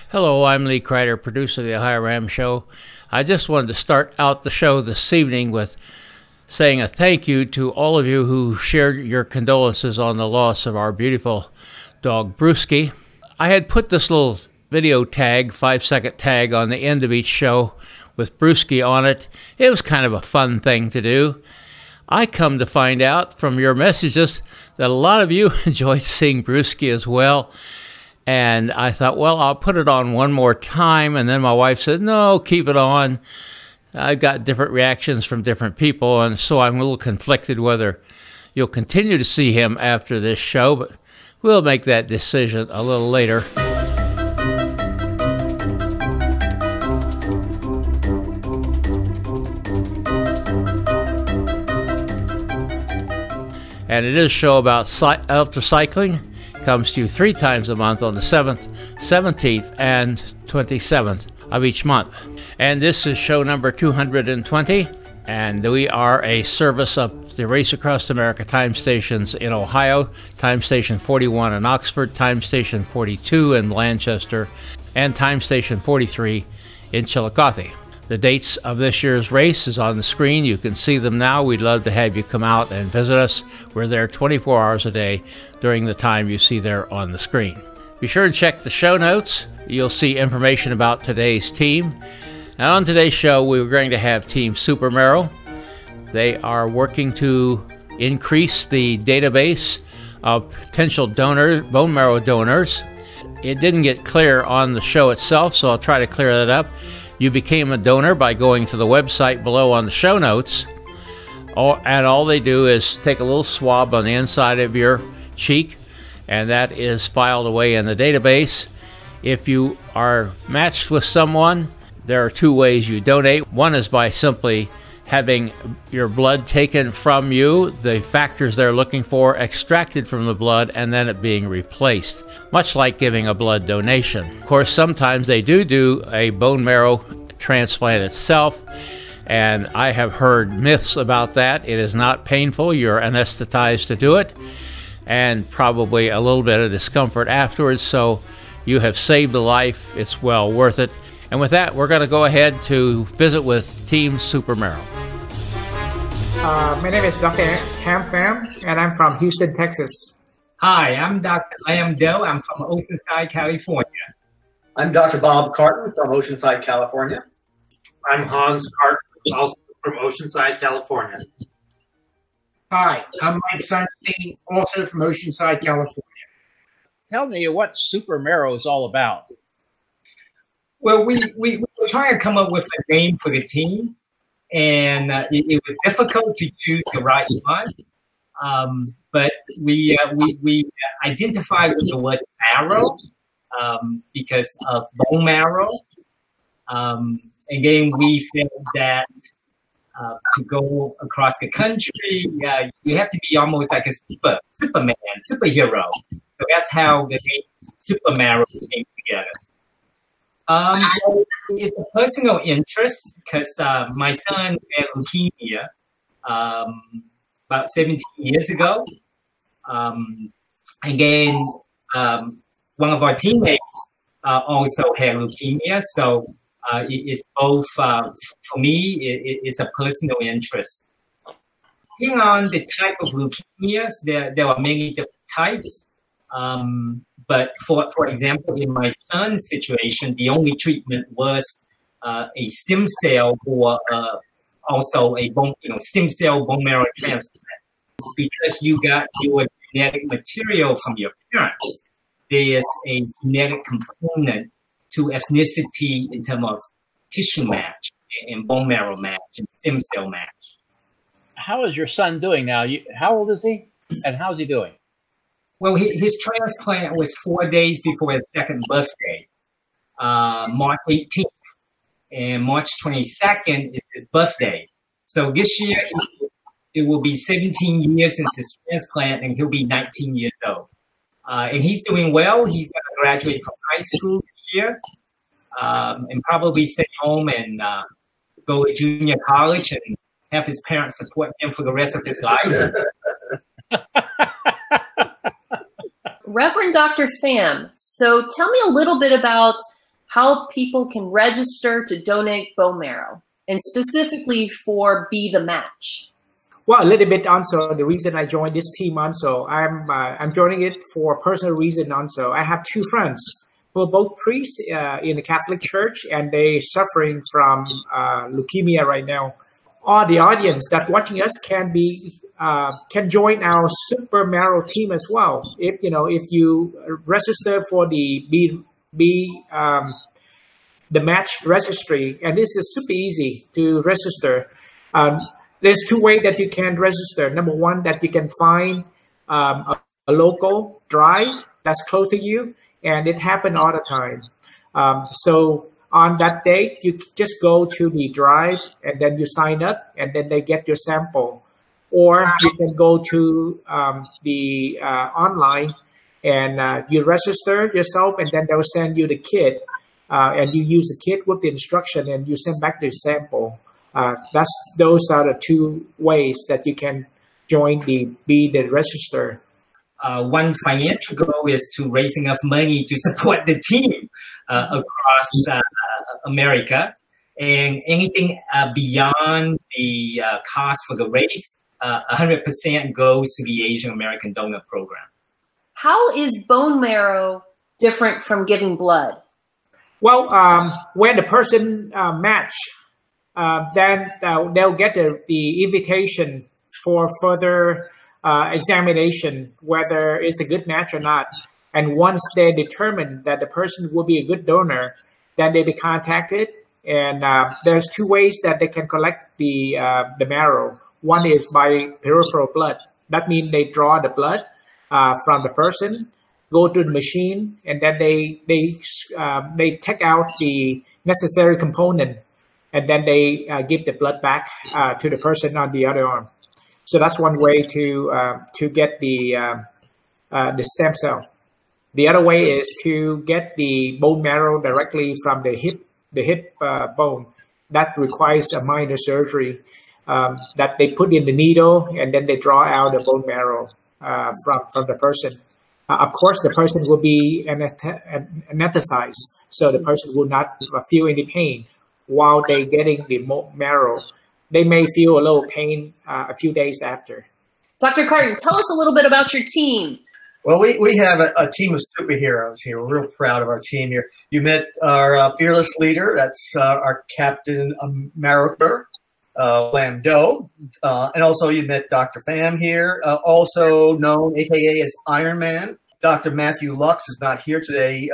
Hello, I'm Lee Kreider, producer of the OhioRAAM show. I just wanted to start out the show this evening with saying a thank you to all of you who shared your condolences on the loss of our beautiful dog Brewski. I had put this little video tag, 5-second tag, on the end of each show with Brewski on it. It was kind of a fun thing to do. I come to find out from your messages that a lot of you enjoyed seeing Brewski as well. And I thought, well, I'll put it on one more time. And then my wife said, no, keep it on. I got different reactions from different people. And so I'm a little conflicted whether you'll continue to see him after this show. But we'll make that decision a little later. And it is a show about ultra cycling. Comes to you 3 times a month on the 7th, 17th, and 27th of each month. And this is show number 220, and we are a service of the Race Across America time stations in Ohio, time station 41 in Oxford, time station 42 in Lancaster, and time station 43 in Chillicothe. The dates of this year's race is on the screen. You can see them now. We'd love to have you come out and visit us. We're there 24 hours a day during the time you see there on the screen. Be sure to check the show notes. You'll see information about today's team. And on today's show, we're going to have Team SuperMarrow. They are working to increase the database of potential bone marrow donors. It didn't get clear on the show itself, so I'll try to clear that up. You became a donor by going to the website below on the show notes, and all they do is take a little swab on the inside of your cheek, and that is filed away in the database. If you are matched with someone, there are 2 ways you donate. One is by simply having your blood taken from you, the factors they're looking for extracted from the blood, and then it being replaced, much like giving a blood donation. Of course, sometimes they do a bone marrow transplant itself, and I have heard myths about that. It is not painful. You're anesthetized to do it, and probably a little bit of discomfort afterwards, so you have saved a life. It's well worth it. And with that, we're going to go ahead to visit with Team SuperMarrow. My name is Dr. Ham Pham, and I'm from Houston, Texas. Hi, I'm Dr. Lam Doe. I'm from Oceanside, California. I'm Dr. Bob Carton from Oceanside, California. I'm Hans Carton, also from Oceanside, California. Hi, I'm Mike Sunstein, also from Oceanside, California. Tell me what SuperMarrow is all about. Well, we were trying to come up with a name for the team, and it was difficult to choose the right one. But we identified with the word marrow because of bone marrow. And then we felt that to go across the country, you have to be almost like a Superman, superhero. So that's how the name SuperMarrow came together. It's a personal interest because my son had leukemia about 17 years ago. And then one of our teammates also had leukemia. So it's both, for me, it's a personal interest. Depending on the type of leukemias, there are many different types. But for example, in my son's situation, the only treatment was a stem cell or also a stem cell bone marrow transplant. Because you got your genetic material from your parents, there's a genetic component to ethnicity in terms of tissue match and bone marrow match and stem cell match. How is your son doing now? How old is he, and how's he doing? Well, his transplant was 4 days before his second birthday, March 18th. And March 22nd is his birthday. So this year, it will be 17 years since his transplant, and he'll be 19 years old. And he's doing well. He's going to graduate from high school this year and probably stay home and go to junior college and have his parents support him for the rest of his life. Reverend Dr. Pham, so tell me a little bit about how people can register to donate bone marrow, and specifically for Be the Match? Well, a little bit also the reason I joined this team also. I'm joining it for personal reason also. I have two friends who are both priests in the Catholic Church, and they suffering from leukemia right now. All the audience that watching us can join our SuperMarrow team as well. If you register for the match registry, and this is super easy to register. There's two ways that you can register. Number one, that you can find a local drive that's close to you, and it happens all the time. So on that date, you just go to the drive, and then you sign up, and then they get your sample. Or you can go to the online, and you register yourself, and then they'll send you the kit, and you use the kit with the instruction, and you send back the sample. Those are the two ways that you can join the register. One financial goal is to raise enough money to support the team across America, and anything beyond the cost for the race, 100% goes to the Asian American Donor Program. How is bone marrow different from giving blood? Well, when the person match, then they'll get the invitation for further examination, whether it's a good match or not. And once they determine that the person will be a good donor, then they be contacted. And there's two ways that they can collect the marrow. One is by peripheral blood. That means they draw the blood from the person, go to the machine, and then they take out the necessary component, and then they give the blood back to the person on the other arm. So that's one way to get the stem cell. The other way is to get the bone marrow directly from the hip bone. That requires a minor surgery that they put in the needle, and then they draw out the bone marrow from the person. Of course, the person will be anesthetized, so the person will not feel any pain while they're getting the marrow. They may feel a little pain a few days after. Dr. Carton, tell us a little bit about your team. Well, we have a team of superheroes here. We're real proud of our team here. You met our fearless leader. That's our Captain Marrow, Lam Do. And also you met Dr. Pham here, also known, AKA, as Iron Man. Dr. Matthew Lux is not here today.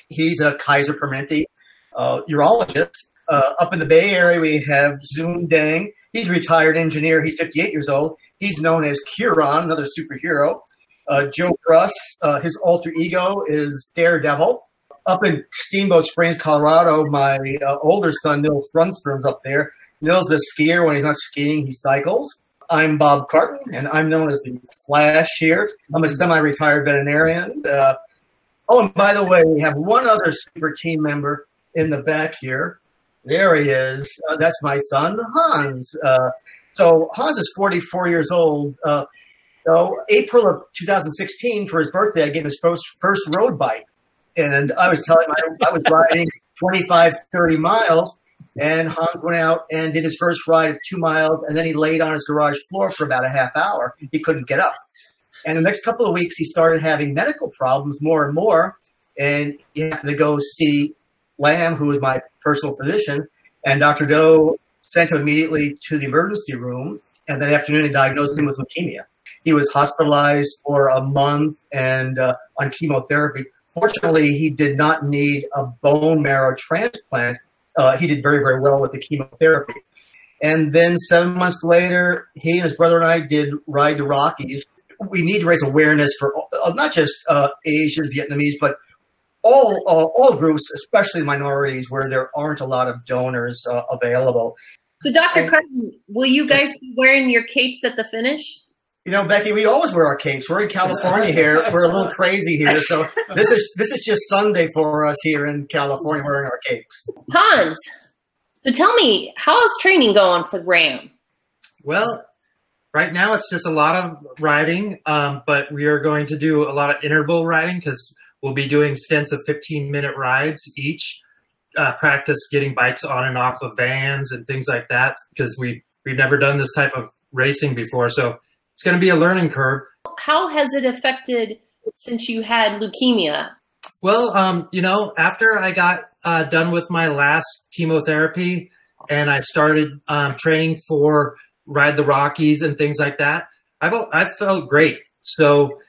He's a Kaiser Permanente urologist. Up in the Bay Area, we have Zoon Dang. He's a retired engineer. He's 58 years old. He's known as Huron, another superhero. Joe Bruss, his alter ego is Daredevil. Up in Steamboat Springs, Colorado, my older son, Nils Brunstrom's up there. Nils is a skier. When he's not skiing, he cycles. I'm Bob Carton, and I'm known as the Flash here. I'm a semi-retired veterinarian. And by the way, we have one other super team member in the back here. There he is. That's my son, Hans. So Hans is 44 years old. So April of 2016, for his birthday, I gave him his first road bike. And I was telling him I was riding 25, 30 miles. And Hans went out and did his first ride of 2 miles. And then he laid on his garage floor for about a half hour. He couldn't get up. And the next couple of weeks, he started having medical problems more and more. And he happened to go see Lam, who was my personal physician. And Dr. Doe sent him immediately to the emergency room. And that afternoon, he diagnosed him with leukemia. He was hospitalized for a month and on chemotherapy. Fortunately, he did not need a bone marrow transplant. He did very, very well with the chemotherapy. And then 7 months later, he and his brother and I did Ride the Rockies. We need to raise awareness for not just Asian, Vietnamese, but all groups, especially minorities, where there aren't a lot of donors available. So, Dr. Carton, will you guys be wearing your capes at the finish? You know, Becky, we always wear our capes. We're in California here. We're a little crazy here. So this is just Sunday for us here in California wearing our capes. Hans, so tell me, how is training going for RAM? Well, right now it's just a lot of riding, but we are going to do a lot of interval riding because we'll be doing stints of 15-minute rides each. practice getting bikes on and off of vans and things like that, because we've never done this type of racing before. So it's going to be a learning curve. How has it affected since you had leukemia? Well, you know, after I got done with my last chemotherapy and I started training for Ride the Rockies and things like that, I felt great. So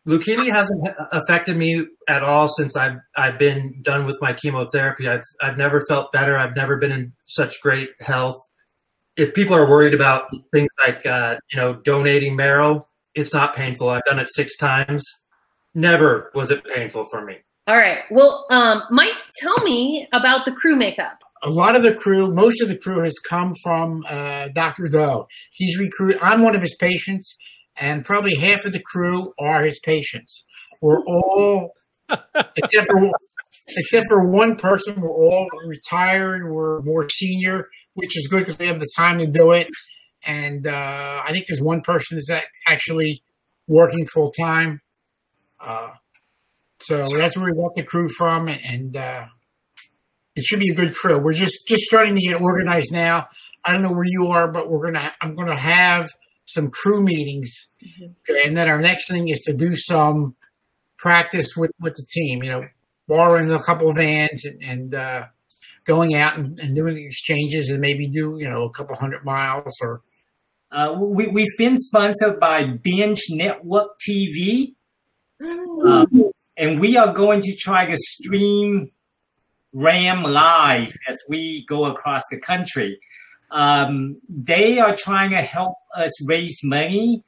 leukemia hasn't affected me at all since I've been done with my chemotherapy. I've never felt better. I've never been in such great health. If people are worried about things like, you know, donating marrow, it's not painful. I've done it 6 times. Never was it painful for me. All right. Well, Mike, tell me about the crew makeup. A lot of the crew, most of the crew has come from Dr. Doe. He's recruited. I'm one of his patients, and probably half of the crew are his patients. We're all, except for one person, we're all retired. We're more senior, which is good because we have the time to do it. And I think there's one person that's actually working full time. So that's where we got the crew from, and it should be a good crew. We're just starting to get organized now. I don't know where you are, but I'm gonna have some crew meetings, okay? And then our next thing is to do some practice with the team. You know, borrowing a couple of vans and going out and doing the exchanges, and maybe do, you know, a couple 100 miles or. We've been sponsored by Binge Network TV. And we are going to try to stream RAM live as we go across the country. They are trying to help us raise money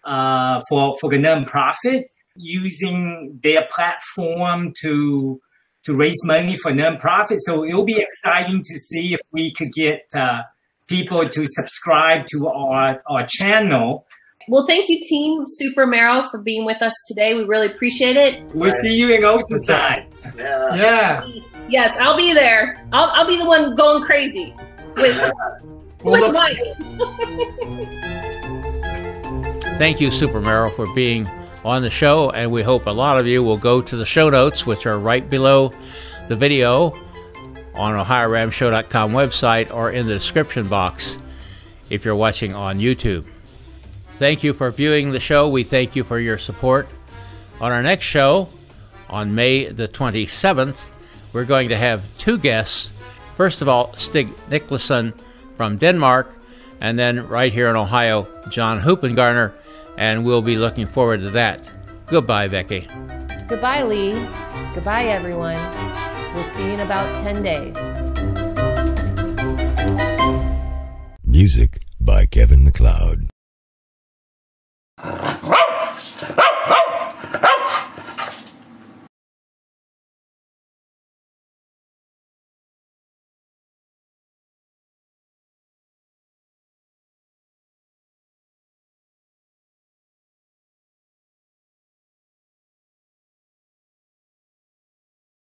for the nonprofit, using their platform to raise money for nonprofit. So it'll be exciting to see if we could get people to subscribe to our channel. Well, thank you, Team SuperMarrow, for being with us today. We really appreciate it. We'll see you in Oceanside. Yeah. Yes, I'll be there. I'll be the one going crazy with Mike. Thank you, SuperMarrow, for being on the show, and we hope a lot of you will go to the show notes, which are right below the video on OhioRAAMshow.com website or in the description box if you're watching on YouTube. Thank you for viewing the show. We thank you for your support. On our next show, on May the 27th, we're going to have 2 guests. First of all, Stig Nicholson from Denmark, and then right here in Ohio, John Hoopengarner, and we'll be looking forward to that. Goodbye, Becky. Goodbye, Lee. Goodbye, everyone. We'll see you in about 10 days. Music by Kevin MacLeod.